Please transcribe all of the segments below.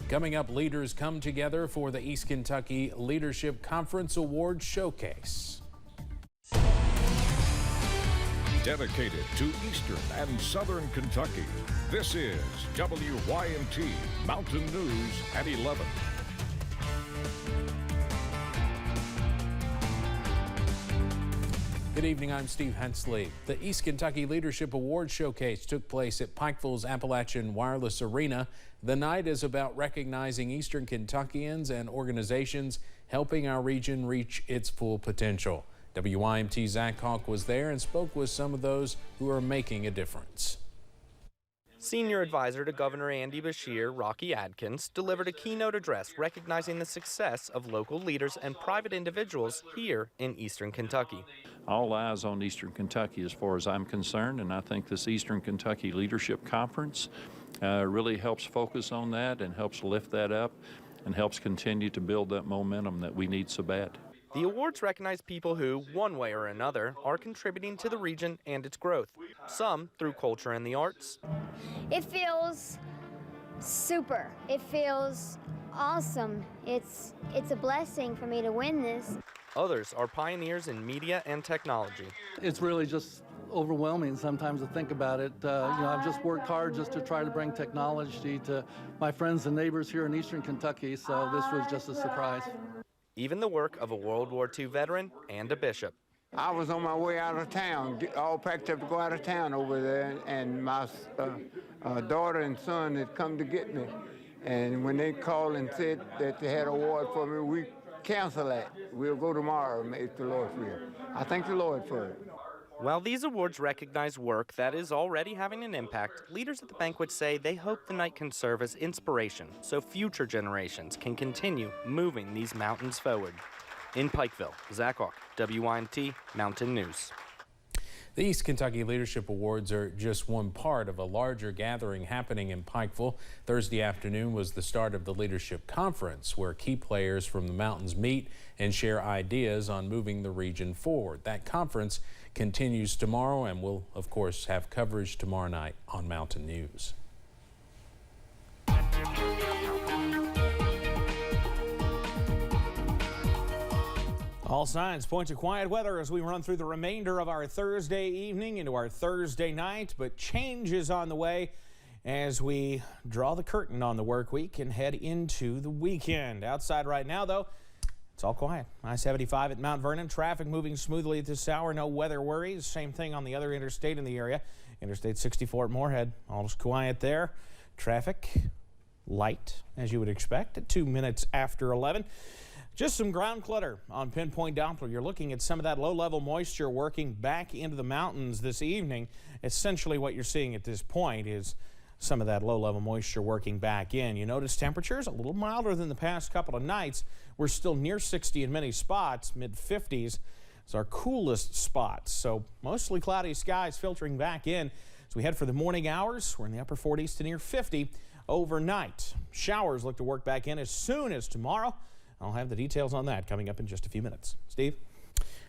Coming up, leaders come together for the East Kentucky Leadership Conference Award Showcase. Dedicated to Eastern and Southern Kentucky, this is WYMT Mountain News at 11. Good evening, I'm Steve Hensley. The East Kentucky Leadership Award Showcase took place at Pikeville's Appalachian Wireless Arena. The night is about recognizing Eastern Kentuckians and organizations helping our region reach its full potential. WYMT Zach Hawk was there and spoke with some of those who are making a difference. Senior advisor to Governor Andy Beshear, Rocky Adkins, delivered a keynote address recognizing the success of local leaders and private individuals here in Eastern Kentucky. All eyes on Eastern Kentucky as far as I'm concerned, and I think this Eastern Kentucky Leadership Conference really helps focus on that and helps lift that up and helps continue to build that momentum that we need so bad. The awards recognize people who, one way or another, are contributing to the region and its growth, some through culture and the arts. It feels super. It feels awesome. It's a blessing for me to win this. Others are pioneers in media and technology. It's really just overwhelming sometimes to think about it. I've just worked hard just to try to bring technology to my friends and neighbors here in Eastern Kentucky, so this was just a surprise. Even the work of a World War II veteran and a bishop. I was on my way out of town, all packed up to go out of town over there, and my daughter and son had come to get me. And when they called and said that they had an award for me, we canceled that. We'll go tomorrow, if the Lord's will. I thank the Lord for it. While these awards recognize work that is already having an impact, leaders at the banquet say they hope the night can serve as inspiration so future generations can continue moving these mountains forward. In Pikeville, Zach Hawk, WYMT Mountain News. The East Kentucky Leadership Awards are just one part of a larger gathering happening in Pikeville. Thursday afternoon was the start of the Leadership Conference, where key players from the mountains meet and share ideas on moving the region forward. That conference continues tomorrow and will, of course, have coverage tomorrow night on Mountain News. All signs point to quiet weather as we run through the remainder of our Thursday evening into our Thursday night, but change is on the way as we draw the curtain on the work week and head into the weekend. Outside right now, though, it's all quiet. I-75 at Mount Vernon, traffic moving smoothly at this hour, no weather worries. Same thing on the other interstate in the area. Interstate 64 at Moorhead, all just quiet there. Traffic light, as you would expect, at 2 minutes after 11. Just some ground clutter on Pinpoint Doppler. You're looking at some of that low-level moisture working back into the mountains this evening. Essentially what you're seeing at this point is some of that low-level moisture working back in. You notice temperatures a little milder than the past couple of nights. We're still near 60 in many spots. Mid-50s is our coolest spots. So mostly cloudy skies filtering back in as we head for the morning hours. We're in the upper 40s to near 50 overnight. Showers look to work back in as soon as tomorrow. I'll have the details on that coming up in just a few minutes. Steve?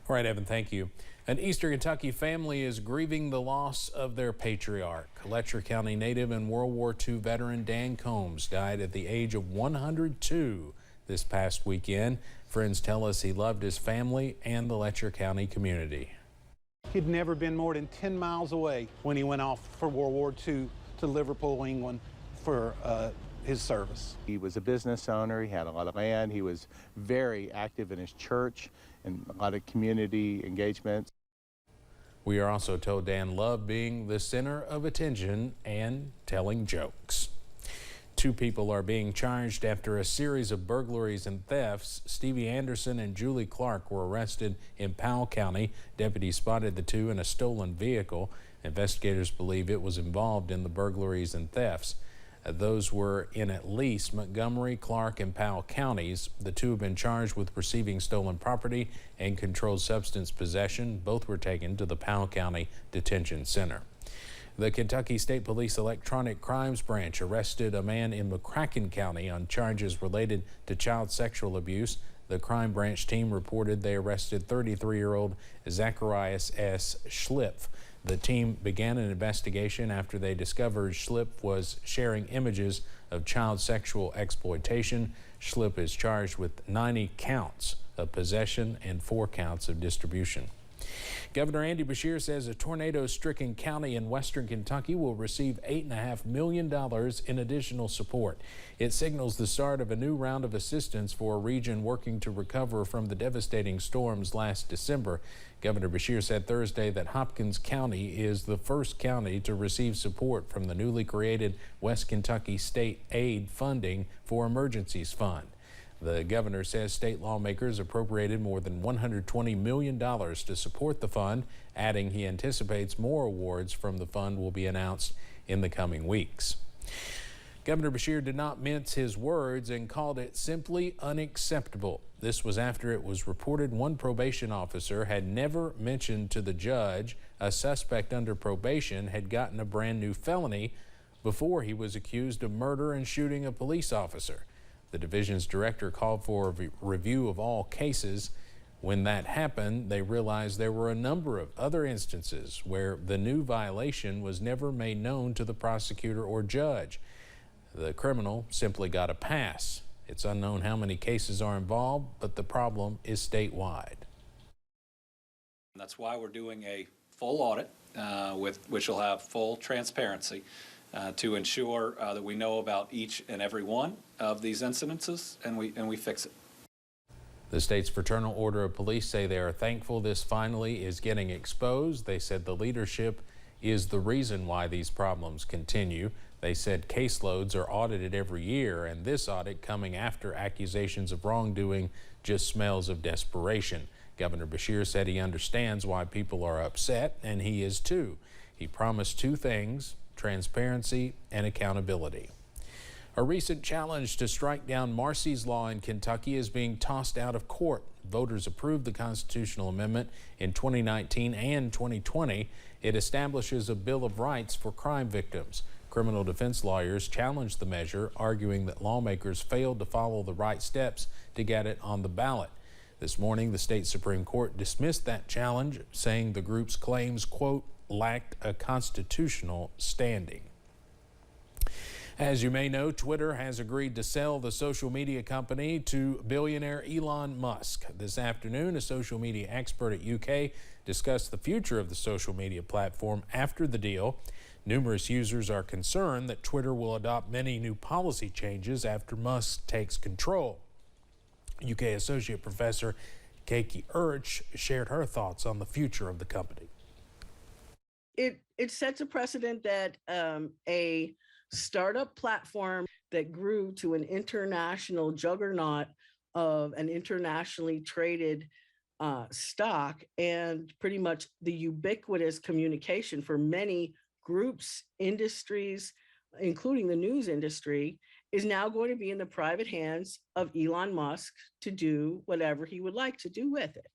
All right, Evan, thank you. An Eastern Kentucky family is grieving the loss of their patriarch. Letcher County native and World War II veteran Dan Combs died at the age of 102 this past weekend. Friends tell us he loved his family and the Letcher County community. He'd never been more than 10 miles away when he went off for World War II to Liverpool, England for his service. He was a business owner. He had a lot of land. He was very active in his church and a lot of community engagements. We are also told Dan loved being the center of attention and telling jokes. 2 people are being charged after a series of burglaries and thefts. Stevie Anderson and Julie Clark were arrested in Powell County. Deputies spotted the 2 in a stolen vehicle. Investigators believe it was involved in the burglaries and thefts. Those were in at least Montgomery, Clark, and Powell counties. The 2 have been charged with receiving stolen property and controlled substance possession. Both were taken to the Powell County Detention Center. The Kentucky State Police Electronic Crimes Branch arrested a man in McCracken County on charges related to child sexual abuse. The crime branch team reported they arrested 33-year-old Zacharias S. Schlipf. The team began an investigation after they discovered Schlip was sharing images of child sexual exploitation. Schlip is charged with 90 counts of possession and 4 counts of distribution. Governor Andy Beshear says a tornado-stricken county in western Kentucky will receive $8.5 million in additional support. It signals the start of a new round of assistance for a region working to recover from the devastating storms last December. Governor Beshear said Thursday that Hopkins County is the first county to receive support from the newly created West Kentucky State Aid Funding for Emergencies Fund. The governor says state lawmakers appropriated more than $120 million to support the fund, adding he anticipates more awards from the fund will be announced in the coming weeks. Governor Beshear did not mince his words and called it simply unacceptable. This was after it was reported one probation officer had never mentioned to the judge a suspect under probation had gotten a brand new felony before he was accused of murder and shooting a police officer. The division's director called for a review of all cases. When that happened, they realized there were a number of other instances where the new violation was never made known to the prosecutor or judge. The criminal simply got a pass. It's unknown how many cases are involved, but the problem is statewide. That's why we're doing a full audit, which will have full transparency to ensure that we know about each and every one of these incidences and we fix it. The state's Fraternal Order of Police say they are thankful this finally is getting exposed. They said the leadership is the reason why these problems continue. They said caseloads are audited every year, and this audit coming after accusations of wrongdoing just smells of desperation. Governor Beshear said he understands why people are upset, and he is too. He promised 2 things: transparency and accountability. A recent challenge to strike down Marsys Law in Kentucky is being tossed out of court. Voters approved the constitutional amendment in 2019 and 2020. It establishes a Bill of Rights for crime victims. Criminal defense lawyers challenged the measure, arguing that lawmakers failed to follow the right steps to get it on the ballot. This morning, the state Supreme Court dismissed that challenge, saying the group's claims, quote, lacked a constitutional standing. As you may know, Twitter has agreed to sell the social media company to billionaire Elon Musk. This afternoon, a social media expert at UK discussed the future of the social media platform after the deal. Numerous users are concerned that Twitter will adopt many new policy changes after Musk takes control. UK Associate Professor Keiki Urch shared her thoughts on the future of the company. It sets a precedent that a startup platform that grew to an international juggernaut of an internationally traded stock and pretty much the ubiquitous communication for many groups, industries, including the news industry, is now going to be in the private hands of Elon Musk to do whatever he would like to do with it.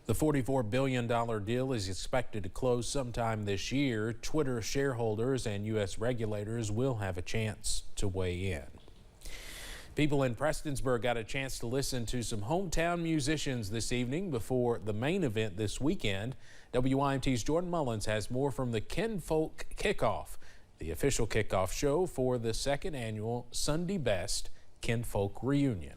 The $44 billion deal is expected to close sometime this year. Twitter shareholders and U.S. regulators will have a chance to weigh in. People in Prestonsburg got a chance to listen to some hometown musicians this evening before the main event this weekend. WYMT's Jordan Mullins has more from the Kinfolk Kickoff, the official kickoff show for the 2nd annual Sunday Best Kinfolk Reunion.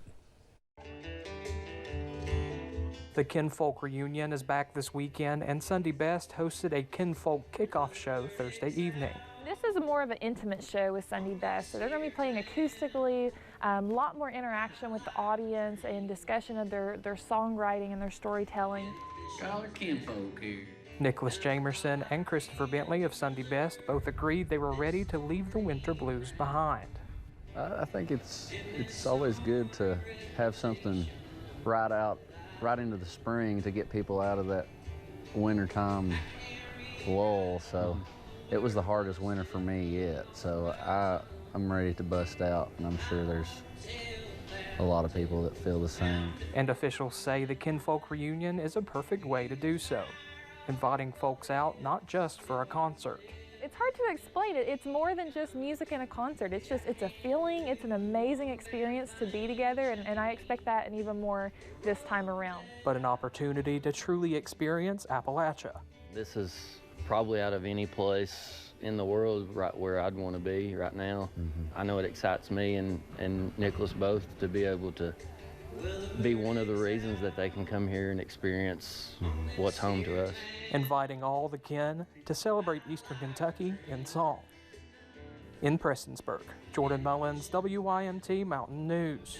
The Kinfolk Reunion is back this weekend, and Sunday Best hosted a Kinfolk Kickoff show Thursday evening. This is more of an intimate show with Sunday Best, so they're going to be playing acoustically, a lot more interaction with the audience and discussion of their songwriting and their storytelling. Call her Kinfolk here. Nicholas Jamerson and Christopher Bentley of Sunday Best both agreed they were ready to leave the winter blues behind. I think it's always good to have something right into the spring to get people out of that wintertime lull. So it was the hardest winter for me yet. So I'm ready to bust out, and I'm sure there's a lot of people that feel the same. And officials say the Kinfolk Reunion is a perfect way to do so, inviting folks out not just for a concert. It's hard to explain it. It's more than just music and a concert. It's a feeling. It's an amazing experience to be together, and I expect that and even more this time around. But an opportunity to truly experience Appalachia. This is probably out of any place in the world right where I'd want to be right now. I know it excites me and Nicholas both to be able to be one of the reasons that they can come here and experience what's home to us. Inviting all the kin to celebrate Eastern Kentucky in song. In Prestonsburg, Jordan Mullins, WYMT Mountain News.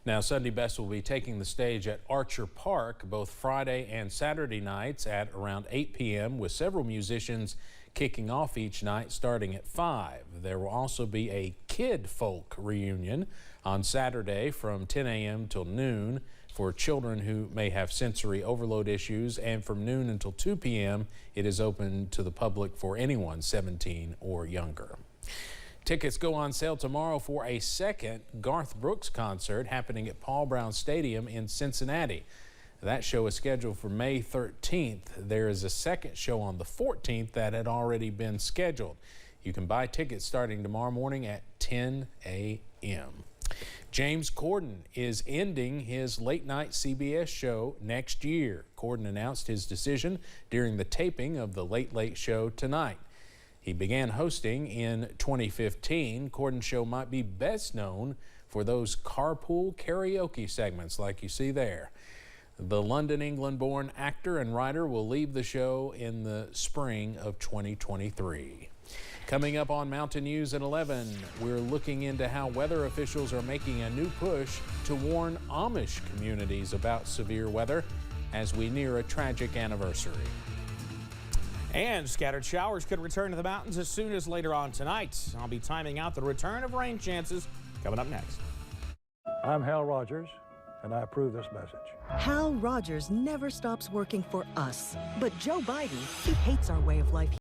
Now, Sunday Best will be taking the stage at Archer Park both Friday and Saturday nights at around 8 p.m. with several musicians kicking off each night starting at 5. There will also be a Kid Folk reunion on Saturday from 10 a.m. till noon for children who may have sensory overload issues, and from noon until 2 p.m. it is open to the public for anyone 17 or younger. Tickets go on sale tomorrow for a second Garth Brooks concert happening at Paul Brown Stadium in Cincinnati. That show is scheduled for May 13th. There is a second show on the 14th that had already been scheduled. You can buy tickets starting tomorrow morning at 10 a.m. James Corden is ending his late-night CBS show next year. Corden announced his decision during the taping of The Late Late Show tonight. He began hosting in 2015. Corden's show might be best known for those carpool karaoke segments like you see there. The London, England-born actor and writer will leave the show in the spring of 2023. Coming up on Mountain News at 11, we're looking into how weather officials are making a new push to warn Amish communities about severe weather as we near a tragic anniversary. And scattered showers could return to the mountains as soon as later on tonight. I'll be timing out the return of rain chances coming up next. I'm Hal Rogers, and I approve this message. Hal Rogers never stops working for us. But Joe Biden, he hates our way of life.